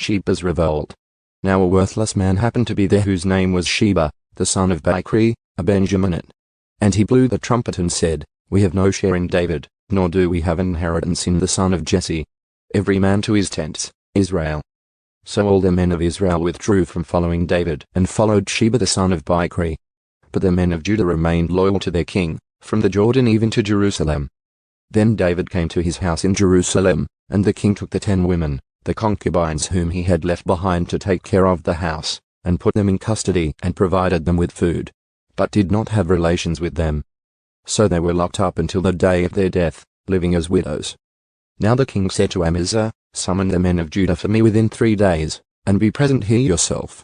Sheba's revolt. Now a worthless man happened to be there whose name was Sheba, the son of Bichri, a Benjaminite. And he blew the trumpet and said, "We have no share in David, nor do we have inheritance in the son of Jesse. Every man to his tents, Israel." So all the men of Israel withdrew from following David and followed Sheba the son of Bichri. But the men of Judah remained loyal to their king, from the Jordan even to Jerusalem. Then David came to his house in Jerusalem, and the king took the 10 women, the concubines whom he had left behind to take care of the house, and put them in custody and provided them with food, but did not have relations with them. So they were locked up until the day of their death, living as widows. Now the king said to Amasa, "Summon the men of Judah for me within 3 days, and be present here yourself."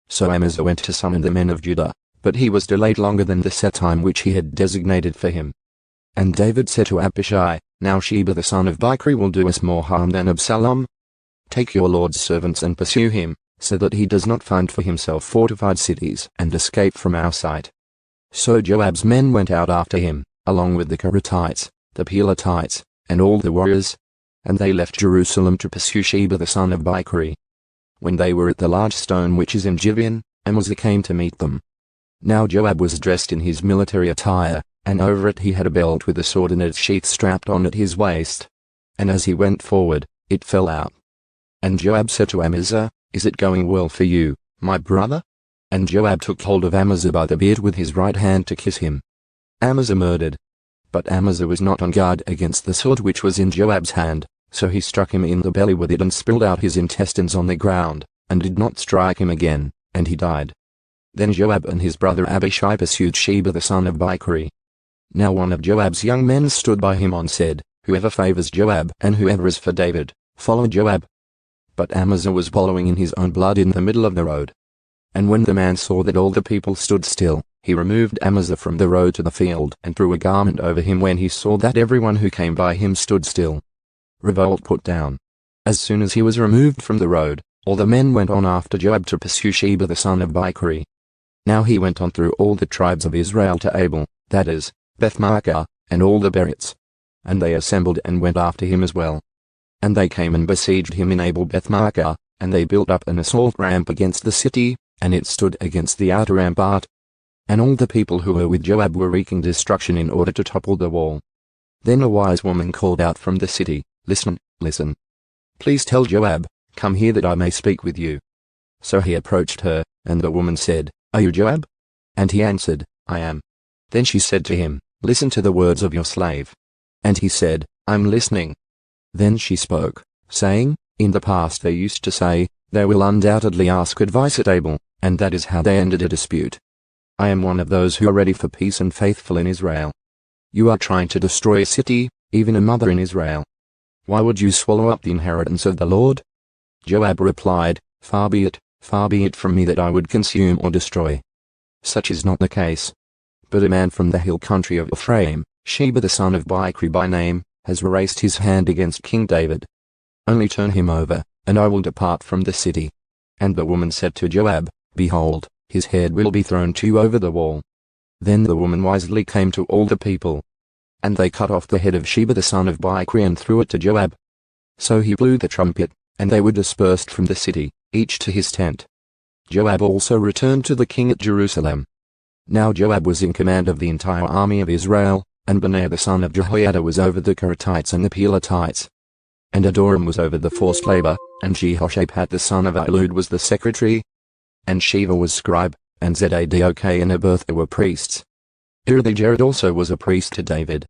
So Amasa went to summon the men of Judah, but he was delayed longer than the set time which he had designated for him. And David said to Abishai, "Now Sheba the son of Bichri will do us more harm than Absalom. Take your lord's servants and pursue him, so that he does not find for himself fortified cities and escape from our sight." So Joab's men went out after him, along with the Kerethites, the Peletites, and all the warriors, and they left Jerusalem to pursue Sheba the son of Bichri. When they were at the large stone which is in Gibeon, Amasa came to meet them. Now Joab was dressed in his military attire, and over it he had a belt with a sword in its sheath strapped on at his waist. And as he went forward, it fell out. And Joab said to Amasa, "Is it going well for you, my brother?" And Joab took hold of Amasa by the beard with his right hand to kiss him. Amasa murdered. But Amasa was not on guard against the sword which was in Joab's hand, so he struck him in the belly with it and spilled out his intestines on the ground, and did not strike him again, and he died. Then Joab and his brother Abishai pursued Sheba the son of Bichri. Now one of Joab's young men stood by him and said, "Whoever favors Joab and whoever is for David, follow Joab." But Amasa was wallowing in his own blood in the middle of the road. And when the man saw that all the people stood still, he removed Amasa from the road to the field and threw a garment over him when he saw that everyone who came by him stood still. Revolt put down. As soon as he was removed from the road, all the men went on after Joab to pursue Sheba the son of Bichri. Now he went on through all the tribes of Israel to Abel, that is, Beth-maachah, and all the Berites. And they assembled and went after him as well. And they came and besieged him in Abel Beth-maachah, and they built up an assault ramp against the city, and it stood against the outer rampart. And all the people who were with Joab were wreaking destruction in order to topple the wall. Then a wise woman called out from the city, "Listen, listen. Please tell Joab, 'Come here that I may speak with you.'" So he approached her, and the woman said, "Are you Joab?" And he answered, "I am." Then she said to him, "Listen to the words of your slave." And he said, "I'm listening." Then she spoke, saying, "In the past they used to say, 'They will undoubtedly ask advice at Abel,' and that is how they ended a dispute. I am one of those who are ready for peace and faithful in Israel. You are trying to destroy a city, even a mother in Israel. Why would you swallow up the inheritance of the Lord?" Joab replied, far be it from me that I would consume or destroy. Such is not the case. But a man from the hill country of Ephraim, Sheba the son of Bichri by name, has raised his hand against King David. Only turn him over, and I will depart from the city." And the woman said to Joab, "Behold, his head will be thrown to you over the wall." Then the woman wisely came to all the people. And they cut off the head of Sheba the son of Bichri and threw it to Joab. So he blew the trumpet, and they were dispersed from the city, each to his tent. Joab also returned to the king at Jerusalem. Now Joab was in command of the entire army of Israel, and Benaiah the son of Jehoiada was over the Kerethites and the Peletites. And Adoram was over the forced labor, and Jehoshaphat the son of Ahilud was the secretary. And Sheva was scribe, and Zadok and Abiathar were priests. Irathjared also was a priest to David.